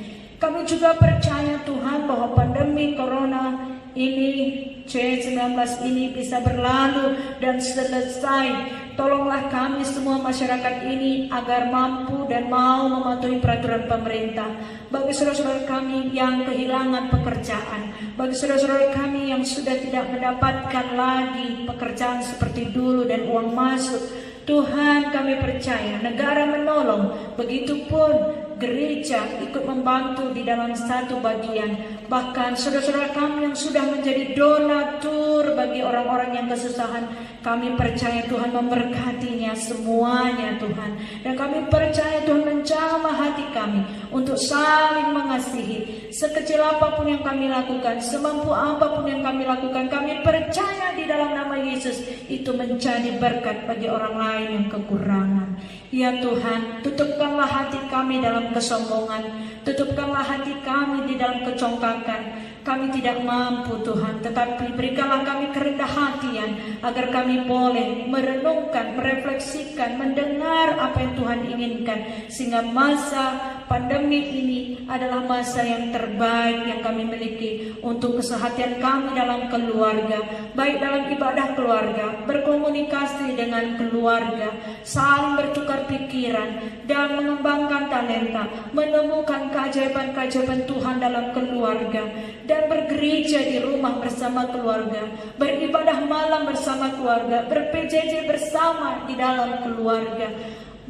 B: Kami juga percaya Tuhan bahwa pandemi corona ini, C19 ini bisa berlalu dan selesai. Tolonglah kami semua masyarakat ini agar mampu dan mau mematuhi peraturan pemerintah. Bagi saudara-saudara kami yang kehilangan pekerjaan, bagi saudara-saudara kami yang sudah tidak mendapatkan lagi pekerjaan seperti dulu dan uang masuk, Tuhan kami percaya negara menolong. Begitupun gereja ikut membantu di dalam satu bagian. Bahkan saudara-saudara kami yang sudah menjadi donatur bagi orang-orang yang kesusahan, kami percaya Tuhan memberkatinya semuanya Tuhan. Dan kami percaya Tuhan menjamah hati kami untuk saling mengasihi. Sekecil apapun yang kami lakukan, semampu apapun yang kami lakukan, kami percaya di dalam nama Yesus itu menjadi berkat bagi orang lain yang kekurangan. Ya Tuhan, tutupkanlah hati kami dalam kesombongan, tutupkanlah hati kami di dalam kecongkakan. Kami tidak mampu Tuhan, tetapi berikanlah kami kerendah hatian agar kami boleh merenungkan, merefleksikan, mendengar apa yang Tuhan inginkan, sehingga masa pandemi ini adalah masa yang terbaik yang kami miliki untuk kesehatan kami dalam keluarga, baik dalam ibadah keluarga, berkomunikasi dengan keluarga, saling bertukar pikiran dan mengembangkan talenta, menemukan keajaiban-keajaiban Tuhan dalam keluarga, dan bergereja di rumah bersama keluarga, beribadah malam bersama keluarga, ber-PJJ bersama di dalam keluarga.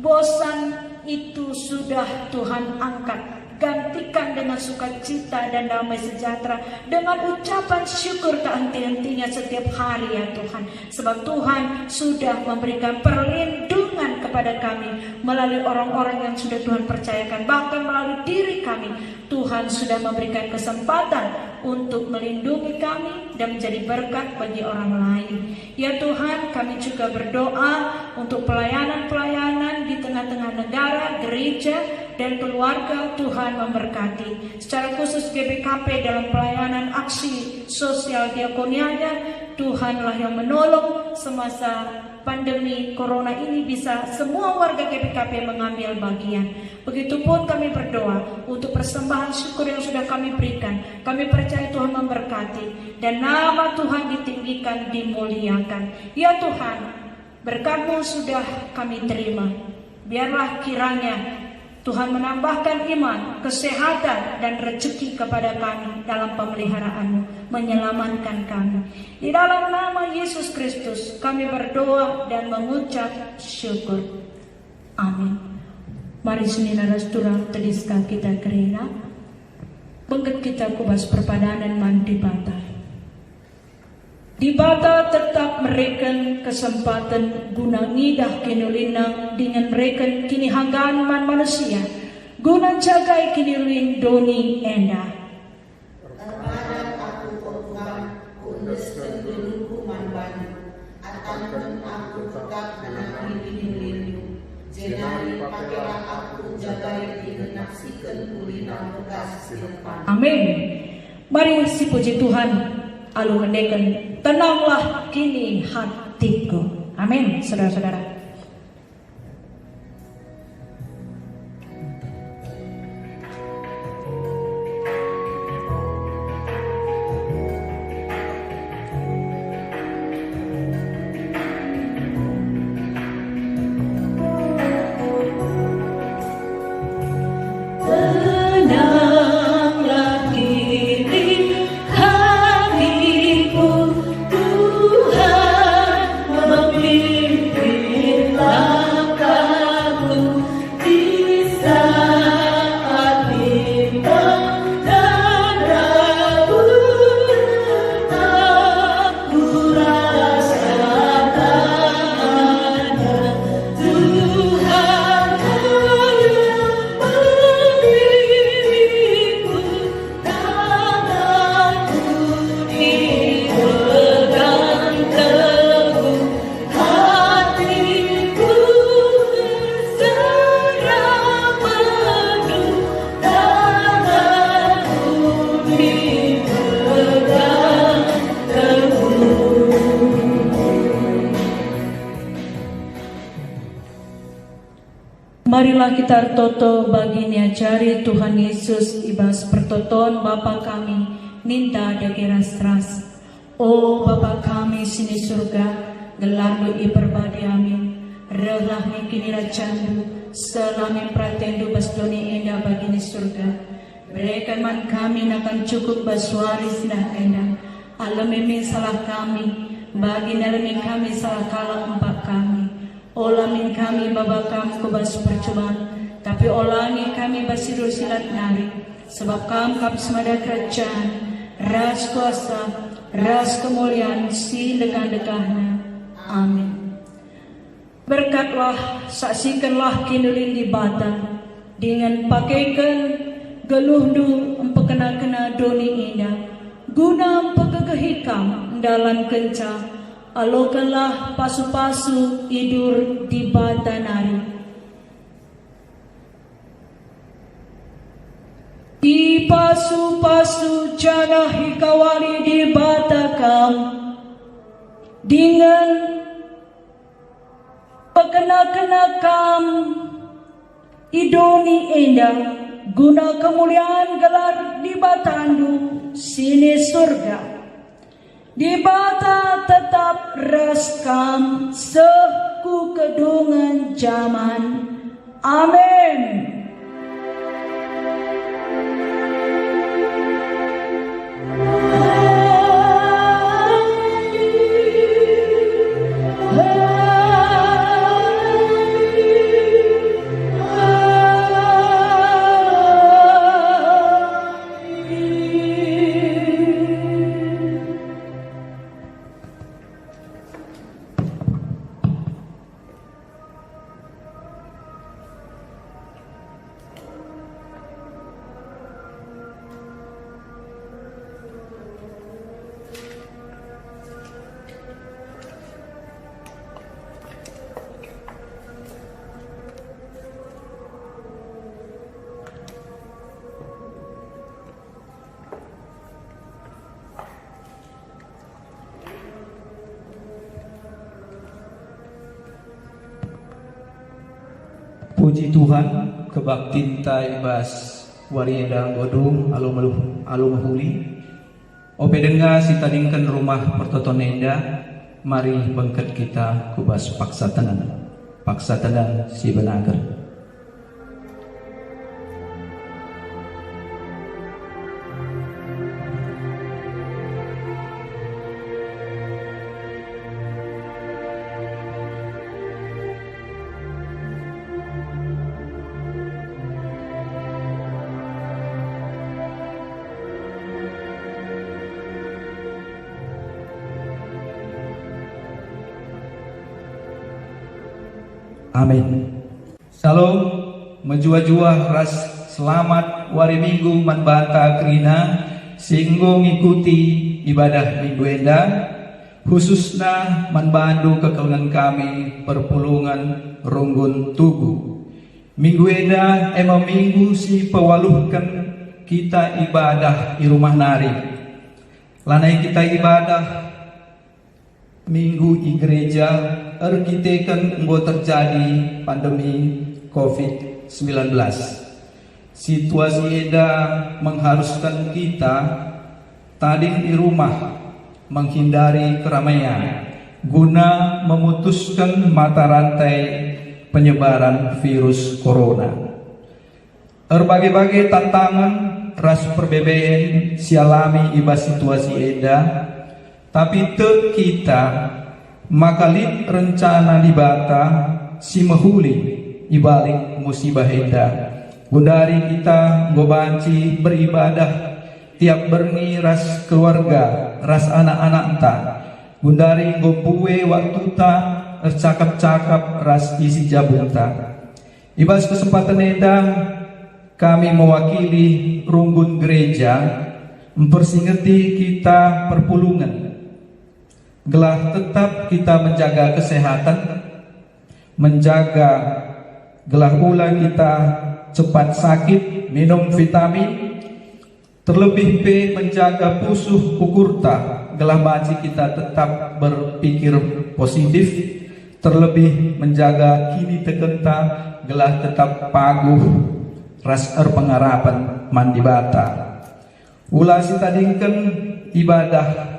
B: Bosan itu sudah Tuhan angkat, gantikan dengan sukacita dan damai sejahtera, dengan ucapan syukur tak henti-hentinya setiap hari ya Tuhan. Sebab Tuhan sudah memberikan perlindungan kepada kami melalui orang-orang yang sudah Tuhan percayakan, bahkan melalui diri kami. Tuhan sudah memberikan kesempatan untuk melindungi kami dan menjadi berkat bagi orang lain. Ya Tuhan, kami juga berdoa untuk pelayanan-pelayanan di tengah-tengah negara, gereja, dan keluarga. Tuhan memberkati. Secara khusus GBKP dalam pelayanan aksi sosial diakonianya, Tuhanlah yang menolong semasa pandemi corona ini, bisa semua warga GBKP mengambil bagian. Begitupun kami berdoa untuk persembahan syukur yang sudah kami berikan. Kami percaya Tuhan memberkati dan nama Tuhan ditinggikan, dimuliakan. Ya Tuhan, berkat-Mu sudah kami terima. Biarlah kiranya Tuhan menambahkan iman, kesehatan, dan rezeki kepada kami dalam pemeliharaan-Mu, menyelamatkan kami. Di dalam nama Yesus Kristus kami berdoa dan mengucap syukur. Amin. Mari saudara-saudara tediska kita kerina, bengket kita kubas perpadanan mandi bata. Di bata tetap mereken kesempatan guna ngidah kinulinang dengan mereken kini hanggan man manusia guna jagai kinilin doni enda.
C: Terhadap aku Tuhan, kundeskan duluku manbani, atankan aku tetap menangi kinilin. Jenari pakailah aku jagai digenaksikan kulinang bekas depan.
B: Amin. Mari si puji Tuhan. Alu mendekan, tenanglah kini hatiku. Amin, saudara-saudara. Marilah kita toto baginya jari Tuhan Yesus ibas pertoton Bapa kami ninta dageras ras. O Bapa kami sini surga, gelardu iperbadi amin. Relah kini racandu, selami pratendu basdoni enda bagini surga. Berikan man kami nakan cukup baswaris dah enda. Alamin salah kami, bagi nalamin kami salah kala empat kami. Olamin kami babakam kubas percobaan, tapi olangi kami basidur silat nari. sebab kam semada kerajaan, ras kuasa, ras kemuliaan si lekah-lekahna. Amin. Berkatlah, saksikanlah kinulin di bata, dengan pakaikan geluh du empekena-kena doni indah, guna pegegehikam dalam kenca, alokanlah pasu-pasu idur di bata nari. Di pasu-pasu jana hikawali di batakam, dengan pekena-kenakam idoni endah, guna kemuliaan gelar di batandu sini surga. Di bata tetap raskam seku kedungan zaman. Amin.
D: Puji Tuhan, kebaktin taibas wariedang godung alumahuli. Ope denga sitadingkan rumah pertotonenda, mari bengket kita kubas paksa tenan si benager. Amin. Salam menjua-jua ras selamat wari minggu manbata krina singgo ngikuti ibadah minggu enda, khususna manbandu kekaunan kami perpulungan Runggun Tugu. Minggu enda emang minggu si pewaluhkan kita ibadah di rumah nari. Lanai kita ibadah minggu i gereja erkitekan enggo terjadi pandemi COVID-19. Situasi eda mengharuskan kita tading di rumah, menghindari keramaian, guna memutuskan mata rantai penyebaran virus corona. Berbagai-bagai tantangan ras perbebaan sialami iba situasi eda, tapi te kita makalit rencana di bata si mahuli ibalik musibah eda. Gundari kita gobanci beribadah tiap berni ras keluarga, ras anak-anak ta. Gundari gobuwe waktu ta cakap-cakap ras isi jabunta. Ibas kesempatan eda kami mewakili Runggun Gereja mempersingeti kita perpulungan. Gelah tetap kita menjaga kesehatan, menjaga gelah ulah kita cepat sakit, minum vitamin, terlebih P menjaga pusuh ukurta, gelah baci kita tetap berpikir positif, terlebih menjaga kini tekenta, gelah tetap paguh ras pengarapan mandi bata. Ulah si tadingken ibadah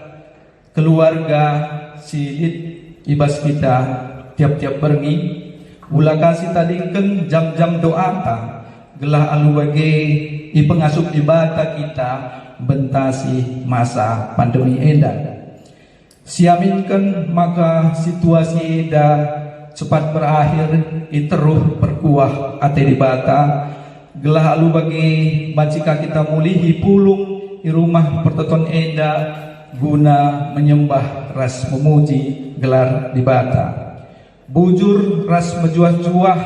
D: keluarga silit ibas kita tiap-tiap berni. Ulah kasih tadingken jam-jam doa ta gelah aluwage i pengasup ibata kita bentasi masa pandemi enda. Siaminkan maka situasi eda cepat berakhir i teruh perkuah ate di bata gelah alu bagi bacika kita mulihi pulung di rumah pertoton Eda guna menyembah ras memuji gelar di bata. Bujur ras mejuah-juah,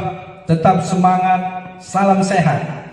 D: tetap semangat, salam sehat.